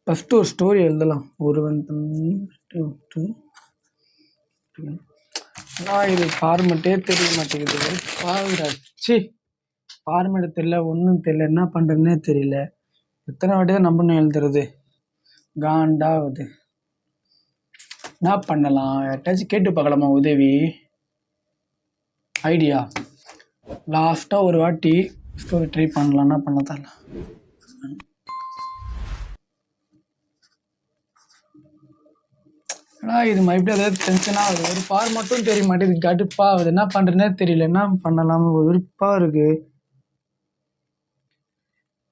First ஒரு story எழுதலாம். ஆனால் இது ஃபார்மெட்டே தெரிய மாட்டேங்குது. ஃபார்மெட் தெரியல, ஒன்றும் தெரியல, என்ன பண்ணுறதுன்னே தெரியல. எத்தனை வாட்டி தான் நம்பணும் எழுதுறது, காண்டாகுது. என்ன பண்ணலாம்? யார்ட்டாச்சும் கேட்டு பார்க்கலாமா உதவி, ஐடியா? லாஸ்ட்டாக ஒரு வாட்டி ஸ்டோரி ட்ரை பண்ணலாம். என்ன பண்ண தரல. ஆனால் இது மறுபடியும் ஏதாவது டென்ஷனாக ஆகுது. ஒரு ஃபார்மட்டும் தெரிய மாட்டேங்குது, கடுப்பாகுது. என்ன பண்ணுறதுனே தெரியல, என்ன பண்ணலாம், ஒரு விருப்பாக இருக்குது.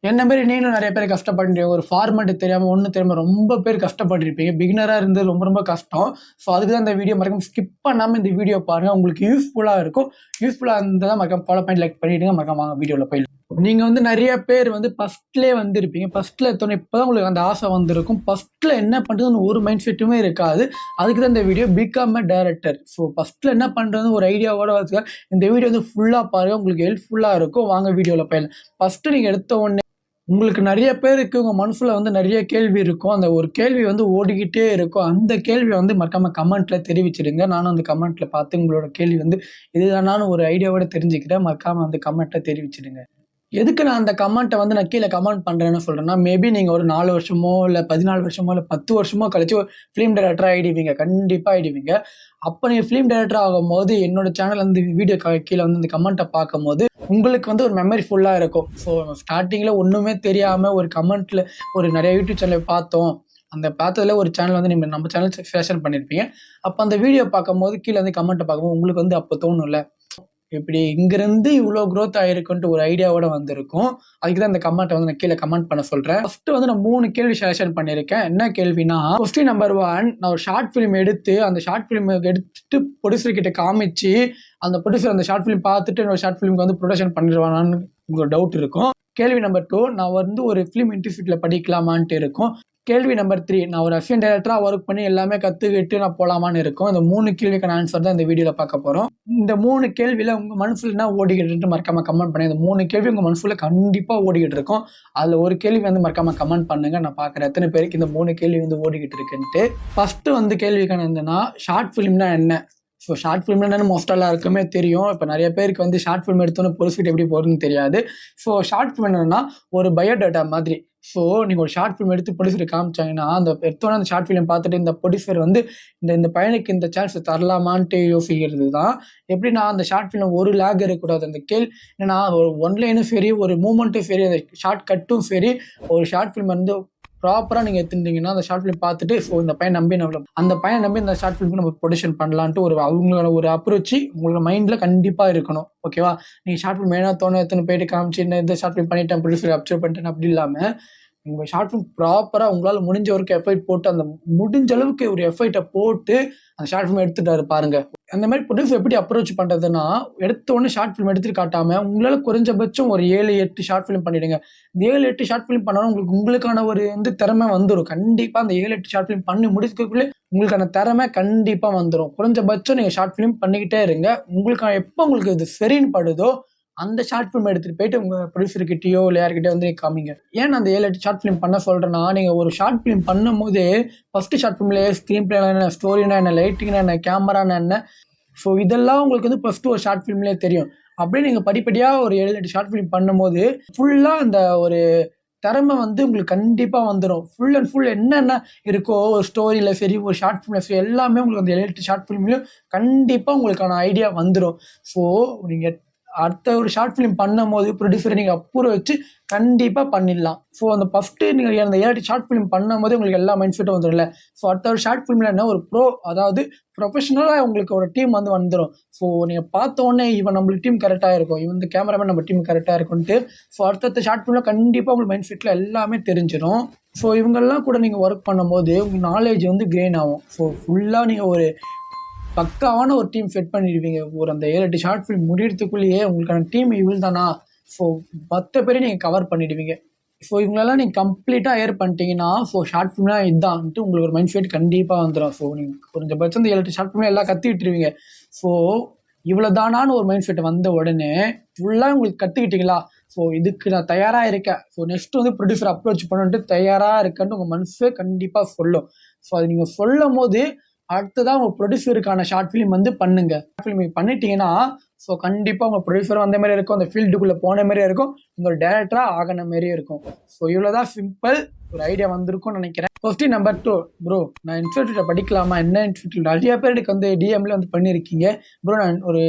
என்ன மாரி நீங்களும் நிறைய பேர் கஷ்டப்பட்டுருப்பீங்க. ஒரு ஃபார்மெட் தெரியாமல், ஒன்றும் தெரியாமல் ரொம்ப பேர் கஷ்டப்பட்டுருப்பீங்க. பிகினராக இருந்து ரொம்ப ரொம்ப கஷ்டம். ஸோ அதுக்கு தான் இந்த வீடியோ மறக்காம ஸ்கிப் பண்ணாமல் இந்த வீடியோ பாருங்கள். உங்களுக்கு யூஸ்ஃபுல்லாக இருக்கும். யூஸ்ஃபுல்லாக இருந்தால் தான் மறக்காம ஃபாலோ பண்ணி லைக் பண்ணிவிடுங்க. மறக்காம வாங்க வீடியோவில் போய். நீங்கள் வந்து நிறைய பேர் வந்து ஃபஸ்ட்லேயே வந்துருப்பீங்க. ஃபஸ்ட்டில் எத்தனை இப்போ தான் உங்களுக்கு அந்த ஆசை வந்திருக்கும். ஃபஸ்ட்டில் என்ன பண்ணுறதுன்னு ஒரு மைண்ட் செட்டுமே இருக்காது. அதுக்கு தான் இந்த video become a director. So ஃபஸ்ட்டில் என்ன பண்ணுறதுன்னு ஒரு ஐடியாவோட வச்சுக்க இந்த வீடியோ வந்து ஃபுல்லாக பாருங்கள். உங்களுக்கு ஹெல்ப்ஃபுல்லாக இருக்கும். வாங்க வீடியோவில் போயிடலாம். ஃபஸ்ட்டு நீங்கள் எடுத்த உடனே உங்களுக்கு நிறைய பேருக்கு உங்கள் மனசில் வந்து நிறைய கேள்வி இருக்கும். அந்த ஒரு கேள்வி வந்து ஓடிக்கிட்டே இருக்கும். அந்த கேள்வியை வந்து மறக்காம கமெண்ட்டில் தெரிவிச்சிடுங்க. நானும் அந்த கமெண்ட்டில் பார்த்து உங்களோட கேள்வி வந்து இதுதானான்னு ஒரு ஐடியாவோட தெரிஞ்சுக்கிறேன். மறக்காமல் வந்து கமெண்ட்டில் தெரிவிச்சிடுங்க. எதுக்கு நான் அந்த கமெண்ட்டை வந்து நான் கீழே கமெண்ட் பண்ணுறேன்னு சொல்கிறேன்னா, மேபி நீங்கள் ஒரு 4 வருஷமோ இல்லை 14 வருஷமோ இல்லை 10 வருஷமோ கழிச்சு ஒரு ஃபிலிம் டைரக்டராக ஆகிடுவீங்க. கண்டிப்பாக ஆகிடுவீங்க. அப்போ நீங்கள் ஃபிலிம் டைரக்டர் ஆகும்போது என்னோட சேனல் வந்து வீடியோ கீழே வந்து இந்த கமெண்ட்டை பார்க்கும்போது உங்களுக்கு வந்து ஒரு மெமரி ஃபுல்லாக இருக்கும். ஸோ ஸ்டார்டிங்கில் ஒன்றுமே தெரியாமல் ஒரு கமெண்ட்டில் ஒரு நிறைய யூடியூப் சேனலை பார்த்தோம். அந்த பார்த்ததில் ஒரு சேனல் வந்து நீங்கள் நம்ம சேனல் ஃபேஷன் பண்ணியிருப்பீங்க. அப்போ அந்த வீடியோ பார்க்கும்போது கீழே வந்து கமெண்ட்டை பார்க்கும்போது உங்களுக்கு வந்து அப்போ தோணும்ல, இப்படி இங்கிருந்து இவ்வளோ க்ரோத் ஆகிருக்குன்ட்டு ஒரு ஐடியாவோட வந்திருக்கும். அதுக்கு தான் இந்த கமெண்ட்டை வந்து நான் கீழே கமெண்ட் பண்ண சொல்கிறேன். ஃபஸ்ட்டு வந்து நான் 3 கேள்வி செலக்ஷன் பண்ணியிருக்கேன். என்ன கேள்வினா, கொஸ்டின் நம்பர் 1, நான் ஒரு ஷார்ட் ஃபிலிம் எடுத்து அந்த ஷார்ட் ஃபிலிம் எடுத்துட்டு ப்ரொடியூசர் கிட்ட காமிச்சு அந்த ப்ரொடியூசர் அந்த ஷார்ட் ஃபிலிம் பார்த்துட்டு என்னோட ஷார்ட் ஃபிலிம்க்கு வந்து ப்ரொடக்ஷன் பண்ணிடுவானான்னு உங்களுக்கு டவுட் இருக்கும். கேள்வி நம்பர் 2, நான் வந்து ஒரு ஃபிலிம் இன்ஸ்டியூட்டில் படிக்கலாமான்ட்டு இருக்கும். கேள்வி நம்பர் 3, நான் ஒரு அசிஸ்டன்ட் டைரக்டராக ஒர்க் பண்ணி எல்லாமே கற்றுக்கிட்டு நான் போகலாமான்னு இருக்கும். இந்த 3 கேள்விக்கான ஆன்சர் தான் இந்த வீடியோவில் பார்க்க போகிறோம். இந்த 3 கேள்வியில் உங்கள் மனசில் என்ன ஓடிக்கிட்டு மறக்காமல் கமெண்ட் பண்ணுங்க. இந்த 3 கேள்வி உங்கள் மனசில் கண்டிப்பாக ஓடிக்கிட்டு இருக்கும். அதில் ஒரு கேள்வி வந்து மறக்காமல் கமெண்ட் பண்ணுங்கள். நான் பார்க்குறேன் எத்தனை பேருக்கு இந்த 3 கேள்வி வந்து ஓடிக்கிட்டு இருக்குன்ட்டு. ஃபஸ்ட்டு வந்து கேள்விக்கான என்னன்னா, ஷார்ட் ஃபிலிம்னா என்ன? ஸோ ஷார்ட் ஃபிலிம்னா என்னென்னு மோஸ்ட்டாக எல்லாருக்குமே தெரியும். இப்போ நிறைய பேருக்கு வந்து ஷார்ட் ஃபிலிம் எடுத்தோன்னு ப்ரொசீட் எப்படி போகிறதுன்னு தெரியாது. ஸோ ஷார்ட் ஃபிலிம் என்னென்னா ஒரு பயோடேட்டா மாதிரி. ஸோ நீங்கள் ஒரு ஷார்ட் ஃபிலிம் எடுத்து ப்ரொடியூசர் காமிச்சாங்கன்னா அந்த எடுத்தோன்னே அந்த ஷார்ட் ஃபிலிம் பார்த்துட்டு இந்த ப்ரொடியூசர் வந்து இந்த பையனுக்கு இந்த சான்ஸ் தரலாமான்ட்டு யோசிக்கிறது தான். எப்படின்னா அந்த ஷார்ட் ஃபிலிம் ஒரு லேக் இருக்கக்கூடாது. அந்த என்னன்னா ஒரு ஒன்லைனும் சரி, ஒரு மூமெண்ட்டும் சரி, அந்த ஷார்ட் கட்டும் சரி, ஒரு ஷார்ட் ஃபிலிம் வந்து ப்ராப்பராக நீங்கள் எடுத்துட்டீங்கன்னா அந்த ஷார்ட் ஃபிலிம் பார்த்துட்டு ஸோ இந்த பையன் நம்பி அந்த பையன் நம்பி இந்த ஷார்ட் ஃபிலிம் நம்ம ப்ரொடக்ஷன் பண்ணலான்ட்டு அவங்களோட ஒரு அப்ரோச் உங்களோட மைண்டில் கண்டிப்பாக இருக்கணும். ஓகேவா? நீங்கள் ஷார்ட் ஃபிலிம் வேணா தோணு எத்தனை போயிட்டு காமிச்சு இந்த ஷார்ட் ஃபிலிம் பண்ணிட்டேன், ப்ரொடியூசர் அப்சர்வ் பண்ணிட்டேன் அப்படி இல்லாமல் உங்கள் ஷார்ட் ஃபிலிம் ப்ராப்பராக உங்களால் முடிஞ்ச வரைக்கும் எஃபர்ட் போட்டு அந்த முடிஞ்ச அளவுக்கு ஒரு எஃபர்ட்டை போட்டு அந்த ஷார்ட் ஃபிலிம் எடுத்துட்டாரு பாருங்க. அந்த மாதிரி ப்ரொடியூசர் எப்படி அப்ரோச் பண்ணுறதுன்னா, எடுத்த உடனே ஷார்ட் ஃபிலிம் எடுத்துட்டு காட்டாமல் உங்களால் குறைஞ்சபட்சம் ஒரு 7-8 ஷார்ட் ஃபிலிம் பண்ணிவிடுங்க. இந்த 7-8 ஷார்ட் ஃபிலிம் பண்ணாலும் உங்களுக்கான ஒரு வந்து திறமை வந்துடும். கண்டிப்பாக அந்த 7-8 ஷார்ட் ஃபிலிம் பண்ணி முடிக்கிறதுக்குள்ளே உங்களுக்கான திறமை கண்டிப்பாக வந்துடும். குறைஞ்சபட்சம் நீங்கள் ஷார்ட் ஃபிலிம் பண்ணிக்கிட்டே இருங்க. எப்போ உங்களுக்கு இது சரின்னு படுதோ அந்த ஷார்ட் ஃபிலிம் எடுத்துகிட்டு போயிட்டு உங்கள் ப்ரொடியூசர்கிட்டயோ இல்லை யார்கிட்டயோ வந்து காமிங்க. ஏன் அந்த 7-8 ஷார்ட் ஃபிலிம் பண்ண சொல்கிறேன்னா, நீங்கள் ஒரு ஷார்ட் ஃபிலிம் பண்ணும் போது ஃபஸ்ட்டு ஷார்ட் ஃபிலிம்லேயே ஸ்க்ரீன் பிளேனா என்ன, ஸ்டோரினா என்ன, லைட்டிங்னா என்ன, கேமரானா என்ன, ஸோ இதெல்லாம் உங்களுக்கு வந்து ஃபஸ்ட்டு ஒரு ஷார்ட் ஃபிலிம்லேயே தெரியும். அப்படியே நீங்கள் படிப்படியாக ஒரு 7-8 ஷார்ட் ஃபிலிம் பண்ணும்போது ஃபுல்லாக அந்த ஒரு திறமை வந்து உங்களுக்கு கண்டிப்பாக வந்துடும். ஃபுல் அண்ட் ஃபுல் என்னென்ன இருக்கோ ஒரு ஸ்டோரியில் சரி, ஒரு ஷார்ட் ஃபிலிமில் சரி, எல்லாமே உங்களுக்கு அந்த 7-8 ஷார்ட் ஃபிலிம்லையும் கண்டிப்பாக உங்களுக்கான ஐடியா வந்துடும். ஸோ நீங்கள் அடுத்த ஒரு ஷார்ட் ஃபிலிம் பண்ணும் போது ப்ரொடியூசரை நீங்கள் அப்ரூவ் வச்சு கண்டிப்பாக பண்ணிடலாம். ஸோ அந்த ஃபஸ்ட்டு நீங்கள் அந்த 7 ஷார்ட் ஃபிலிம் பண்ணும் போது உங்களுக்கு எல்லா மைண்ட் செட்டும் வந்துடும்ல. ஸோ அடுத்த ஒரு ஷார்ட் ஃபிலிமில் என்ன ஒரு அதாவது ப்ரொஃபஷனலாக உங்களுக்கு ஒரு டீம் வந்து வந்துடும். ஸோ நீங்கள் பார்த்த உடனே இவன் நம்மளுக்கு டீம் கரெக்டாக இருக்கும், இவன் இந்த கேமராமேன் நம்ம டீம் கரெக்டாக இருக்கும்ட்டு ஸோ அடுத்த ஷார்ட் ஃபிலிமில் கண்டிப்பாக உங்களுக்கு மைண்ட் செட்டில் எல்லாமே தெரிஞ்சிடும். ஸோ இவங்கெல்லாம் கூட நீங்கள் ஒர்க் பண்ணும்போது உங்கள் நாலேஜ் வந்து கெயின் ஆகும். ஸோ ஃபுல்லாக நீங்கள் ஒரு பக்காவான ஒரு டீம் செட் பண்ணிடுவீங்க. ஒரு அந்த 7-8 ஷார்ட் ஃபிலிம் முடிகிறதுக்குள்ளேயே உங்களுக்கான டீம் இவ்வளோ தானா, ஸோ 10 பேரை நீங்கள் கவர் பண்ணிடுவீங்க. ஸோ இவங்களெல்லாம் நீங்கள் கம்ப்ளீட்டாக ஏர் பண்ணிட்டீங்கன்னா ஸோ ஷார்ட் ஃபிலிம்லாம் இதுதான்ட்டு உங்களுக்கு ஒரு மைண்ட் செட் கண்டிப்பாக வந்துடும். ஸோ நீங்கள் குறைஞ்சபட்சம் இந்த 7-8 ஷார்ட் ஃபிலிம்லாம் எல்லாம் கற்றுக்கிட்டுருவீங்க. ஸோ இவ்வளோதானான்னு ஒரு மைண்ட் செட் வந்த உடனே ஃபுல்லாக உங்களுக்கு கற்றுக்கிட்டீங்களா, ஸோ இதுக்கு நான் தயாராக இருக்கேன், ஸோ நெக்ஸ்ட் வந்து ப்ரொடியூசர் அப்ரோச் பண்ணிட்டு தயாராக இருக்கேன்னு உங்கள் மனசு கண்டிப்பாக சொல்லும். ஸோ அது நீங்கள் சொல்லும் போது அடுத்ததான் உங்கள் ப்ரொடியூசருக்கான ஷார்ட் ஃபிலிம் வந்து பண்ணுங்க. ஷார்ட் ஃபிலிம் பண்ணிட்டீங்கன்னா ஸோ கண்டிப்பாக உங்கள் ப்ரொடியூசரும் வந்த மாதிரி இருக்கும், அந்த ஃபீல்டுக்குள்ளே போன மாதிரியே இருக்கும், உங்கள் டேரக்டராக ஆகின மாதிரியே இருக்கும். ஸோ இவ்வளோதான் சிம்பிள், ஒரு ஐடியா வந்திருக்கும்னு நினைக்கிறேன். கொஸ்டின் நம்பர் 2, ப்ரோ நான் இன்ஸ்டியூட்டில் படிக்கலாமா, என்ன இன்ஸ்டியூட்டில்? நிறைய பேருக்கு வந்து டிஎம்ல வந்து பண்ணியிருக்கீங்க, ப்ரோ நான் ஒரு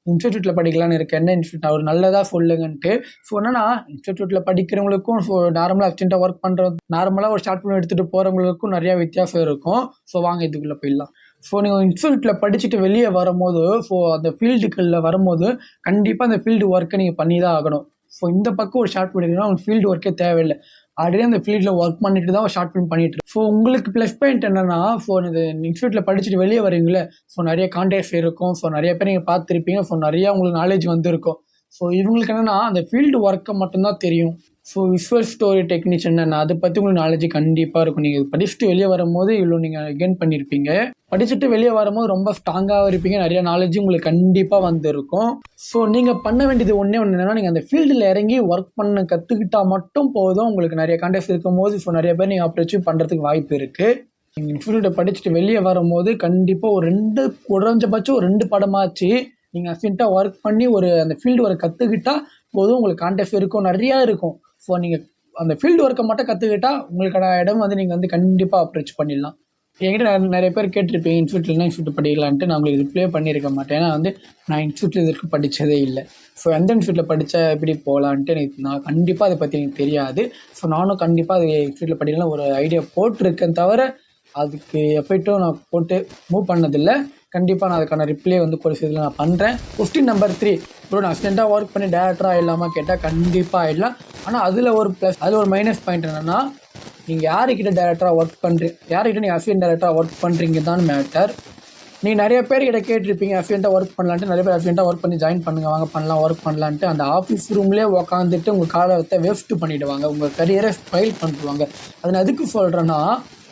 இன்ஸ்டியூட்டில் படிக்கலான்னு இருக்கேன், என்ன இன்ஸ்டியூட் ஒரு நல்லதாக சொல்லுங்கன்ட்டு. ஸோ என்னன்னா இன்ஸ்டியூட்டில் படிக்கிறவங்களுக்கும் ஸோ நார்மலாக அசிஸ்டண்ட்டாக ஒர்க் பண்ணுறது, நார்மலாக ஒரு ஷார்ட் ஃபிலிம் எடுத்துகிட்டு போகிறவங்களுக்கும் நிறையா வித்தியாசம் இருக்கும். ஸோ வாங்க இதுக்குள்ளே போயிடலாம். ஸோ நீங்கள் இன்ஸ்டியூட்டில் படிச்சுட்டு வெளியே வரும்போது ஸோ அந்த ஃபீல்டுக்குள்ளே வரும்போது கண்டிப்பாக அந்த ஃபீல்டு ஒர்க்கை நீங்கள் பண்ணி தான் ஆகணும். ஸோ இந்த பக்கம் ஒரு ஷார்ட் ஃபிலிம் எடுக்கணும்னா உங்களுக்கு ஃபீல்டு ஒர்க்கே தேவையில்லை, ஆல்ரெடி அந்த ஃபீல்டில் ஒர்க் பண்ணிட்டு தான் ஒரு ஷார்ட் ஃபிலிம் பண்ணிட்டு. ஸோ உங்களுக்கு ப்ளஸ் பாயிண்ட் என்னன்னா, ஸோ இந்த இன்ஸ்டியூட்டில் படிச்சுட்டு வெளியே வரீங்களே, ஸோ நிறைய கான்டாக்ட்ஸ் இருக்கும், ஸோ நிறைய பேர் நீங்கள் பார்த்துருப்பீங்க, ஸோ நிறையா உங்களுக்கு நாலேஜ் வந்துருக்கும். ஸோ இவங்களுக்கு என்னென்னா அந்த ஃபீல்டு ஒர்க்கை மட்டும்தான் தெரியும். ஸோ விஷுவல் ஸ்டோரி டெக்னீஷியன் என்ன அதை பற்றி உங்களுக்கு நாலேஜ் கண்டிப்பாக இருக்கும். நீங்கள் படிச்சுட்டு வெளியே வரும்போது இவ்வளோ நீங்கள் கெயின் பண்ணியிருப்பீங்க, படிச்சுட்டு வெளியே வரும்போது ரொம்ப ஸ்ட்ராங்காக இருப்பீங்க, நிறைய நாலேஜும் உங்களுக்கு கண்டிப்பாக வந்துருக்கும். ஸோ நீங்கள் பண்ண வேண்டியது ஒன்றே ஒன்று என்னென்னா, நீங்கள் அந்த ஃபீல்டில் இறங்கி ஒர்க் பண்ண கற்றுக்கிட்டால் மட்டும் போதும். உங்களுக்கு நிறைய கான்டாக்ட்ஸ் இருக்கும் போது ஸோ நிறைய பேர் நீங்கள் அப்ரோச் பண்ணுறதுக்கு வாய்ப்பு இருக்குது. நீங்கள் இன்ஸ்டியூட்டை படிச்சுட்டு வெளியே வரும்போது கண்டிப்பாக ஒரு குறைஞ்சபட்சம் ஒரு 2 படமாச்சு நீங்கள் அசிஸ்டண்ட்டாக ஒர்க் பண்ணி ஒரு அந்த ஃபீல்டு ஒர்க் கற்றுக்கிட்டா போதும். உங்களுக்கு கான்டாக்ட்ஸ் இருக்கும், நிறையா இருக்கும். ஸோ நீங்கள் அந்த ஃபீல்டு ஒர்க்கை மட்டும் கற்றுக்கிட்டா உங்களுக்கான இடம் வந்து நீங்கள் வந்து கண்டிப்பாக அப்ரோச் பண்ணிடலாம். என்கிட்ட நிறைய பேர் கேட்டிருப்பேன் இன்ஸ்டியூட்லாம் இன்ஸ்டியூட் படிக்கலான்ட்டு, நான் உங்களுக்கு ரிப்ளே பண்ணியிருக்க மாட்டேன். ஏன்னா வந்து நான் இன்ஸ்டியூட்டில் இதற்கு படித்ததே இல்லை. ஸோ எந்த இன்ஸ்டியூட்டில் படித்தா எப்படி போகலான்ட்டு எனக்கு நான் கண்டிப்பாக அதை பற்றி எனக்கு தெரியாது. ஸோ நானும் கண்டிப்பாக அது இன்ஸ்டியூட்டில் படிக்கலாம் ஒரு ஐடியா போட்டிருக்கேன், தவிர அதுக்கு எஃபெக்ட்டும் நான் போட்டு மூவ் பண்ணதில்லை. கண்டிப்பாக நான் அதுக்கான ரிப்ளே வந்து ஒரு சில நான் பண்ணுறேன். கொஸ்டின் நம்பர் 3, ப்ரோ நான் அசிஸ்டண்ட்டாக ஒர்க் பண்ணி டேரக்டராக இல்லாமல் கேட்டால் கண்டிப்பாக ஆகிடலாம். ஆனால் அதில் ஒரு மைனஸ் பாயிண்ட் என்னென்னா, நீங்கள் யாருக்கிட்ட டேரக்டராக ஒர்க் பண்ணுறீங்க, யார்கிட்ட நீங்கள் அசிஸ்டன்ட் டேரக்டராக ஒர்க் பண்ணுறீங்க தான் மேட்டர். நீங்கள் நிறைய பேர்கிட்ட கேட்டிருப்பீங்க அசிஸ்டண்ட்டாக ஒர்க் பண்ணலான்ட்டு, நிறைய பேர் அசிஸ்டண்ட்டாக ஒர்க் பண்ணி ஜாயின் பண்ணுங்க, வாங்க பண்ணலாம் ஒர்க் பண்ணலான்ட்டு அந்த ஆஃபீஸ் ரூம்லேயே உட்காந்துட்டு உங்கள் காலத்தை வேஸ்ட்டு பண்ணிவிடுவாங்க, உங்கள் கரியரை ஸ்பைல் பண்ணிடுவாங்க. அதை நான் எதுக்கு சொல்கிறேன்னா,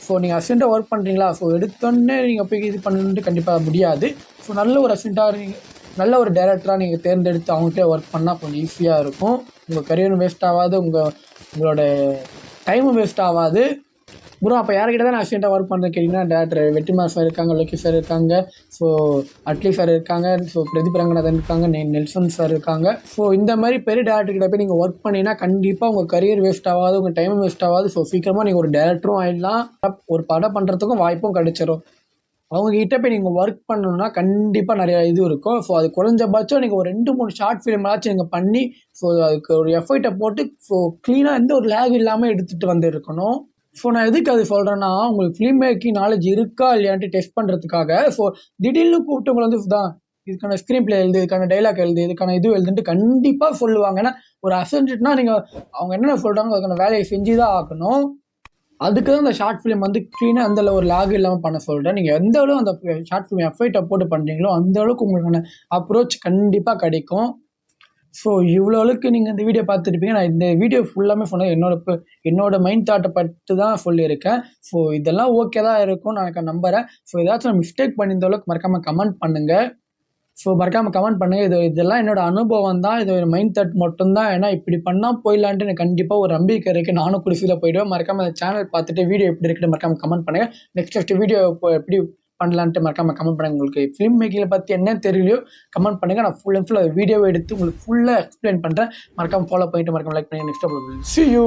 ஸோ நீங்கள் அசிஸ்டண்ட்டாக ஒர்க் பண்ணுறீங்களா, ஸோ எடுத்தோடனே நீங்கள் போய் இது பண்ணணுன்ட்டு கண்டிப்பாக முடியாது. ஸோ நல்ல ஒரு அசிஸ்டண்ட்டாக நீங்கள் நல்ல ஒரு டேரக்டராக நீங்கள் தேர்ந்தெடுத்து அவங்கள்ட்டே ஒர்க் பண்ணால் கொஞ்சம் ஈஸியாக இருக்கும். உங்கள் கரியரும் வேஸ்ட் ஆகாது, உங்களோட டைமும் வேஸ்ட் ஆகாது. ப்ரோ அப்போ யார்கிட்ட தான் நான் அசிஸ்டண்ட்டாக ஒர்க் பண்ணுறேன் கேட்டிங்கன்னா, டேரக்டர் வெற்றிமாறன் சார் இருக்காங்க, லோகி சார் இருக்காங்க, ஸோ அட்லி சார் இருக்காங்க, ஸோ பிரதீப் ரங்கநாதன் இருக்காங்க, நெல்சன் சார் இருக்காங்க. ஸோ இந்த மாதிரி பெரிய டேரக்டர்கிட்ட போய் நீங்கள் ஒர்க் பண்ணிங்கன்னா கண்டிப்பாக உங்கள் கரியர் வேஸ்ட் ஆகாது, உங்கள் டைமும் வேஸ்ட் ஆகாது. ஸோ சீக்கிரமாக நீங்கள் ஒரு டேரக்டரும் ஆகிடலாம், ஒரு படம் பண்ணுறதுக்கும் வாய்ப்பும் கிடைச்சிரும். அவங்ககிட்ட போய் நீங்கள் ஒர்க் பண்ணணுன்னா கண்டிப்பாக நிறையா இது இருக்கும். ஸோ அது குறைஞ்சபட்சம் நீங்கள் ஒரு 2-3 ஷார்ட் ஃபிலிமாச்சும் நீங்கள் பண்ணி ஸோ அதுக்கு ஒரு எஃபர்ட்டை போட்டு ஸோ க்ளீனாக எந்த ஒரு லேக் இல்லாமல் எடுத்துகிட்டு வந்து இருக்கணும். ஸோ நான் எதுக்கு அது சொல்கிறேன்னா, உங்களுக்கு ஃபிலிம் மேக்கிங் நாலேஜ் இருக்கா இல்லையான்ட்டு டெஸ்ட் பண்ணுறதுக்காக. ஸோ திடீர்னு கூப்பிட்டு உங்களை வந்து தான் இதுக்கான ஸ்க்ரீன் பிளே எழுது, இதுக்கான டைலாக் எழுது, இதுக்கான இது எழுதுன்ட்டு கண்டிப்பாக சொல்லுவாங்க. ஏன்னா ஒரு அசிஸ்டன்ட்னா நீங்கள் அவங்க என்னென்ன சொல்கிறாங்க அதுக்கான வேலையை செஞ்சு தான் ஆகணும். அதுக்கு தான் அந்த ஷார்ட் ஃபிலிம் வந்து க்ளீனாக அந்த ஒரு லாக் இல்லாமல் பண்ண சொல்கிறேன். நீங்கள் எந்த அளவு அந்த ஷார்ட் ஃபிலிம் எஃபர்ட்டை போட்டு பண்ணுறீங்களோ அந்த அளவுக்கு உங்களுக்கான அப்ரோச் கண்டிப்பாக கிடைக்கும். ஸோ இவ்வளோ அளவுக்கு நீங்கள் இந்த வீடியோ பார்த்துருப்பீங்க. நான் இந்த வீடியோ ஃபுல்லாமே சொன்னது என்னோட மைண்ட் தாட்டை பட்டு தான் சொல்லியிருக்கேன். ஸோ இதெல்லாம் ஓகே தான் இருக்கும் நான் நம்புகிறேன். ஸோ ஏதாச்சும் நான் மிஸ்டேக் பண்ணியிருந்த அளவுக்கு மறக்காமல் கமெண்ட் பண்ணுங்கள். ஸோ மறக்காமல் கமெண்ட் பண்ணுங்கள். இதெல்லாம் என்னோட அனுபவம் தான், இது மைண்ட் தாட் மட்டும்தான். ஏன்னா இப்படி பண்ணால் போயிடலான்ட்டு எனக்கு கண்டிப்பாக ஒரு நம்பிக்கை இருக்குது. நானும் குடிசையில் போயிடுவேன். மறக்காமல் அந்த சேனல் பார்த்துட்டு வீடியோ எப்படி இருக்குன்னு மறக்காமல் கமெண்ட் பண்ணுங்கள். நெக்ஸ்ட் வீடியோ எப்படி பண்ணலான்ட்டு மறக்காமல் கமெண்ட் பண்ணுங்கள். உங்களுக்கு ஃபிலிம் மேக்கிங்கை பற்றி என்ன தெரியலையோ கமெண்ட் பண்ணுங்கள். நான் ஃபுல் வீடியோவை எடுத்து உங்களுக்கு ஃபுல்லாக எக்ஸ்பிளைன் பண்ணுறேன். மறக்காமல் ஃபாலோ பண்ணிட்டு மறக்காமல் லைக் பண்ணி நெக்ஸ்ட் see you.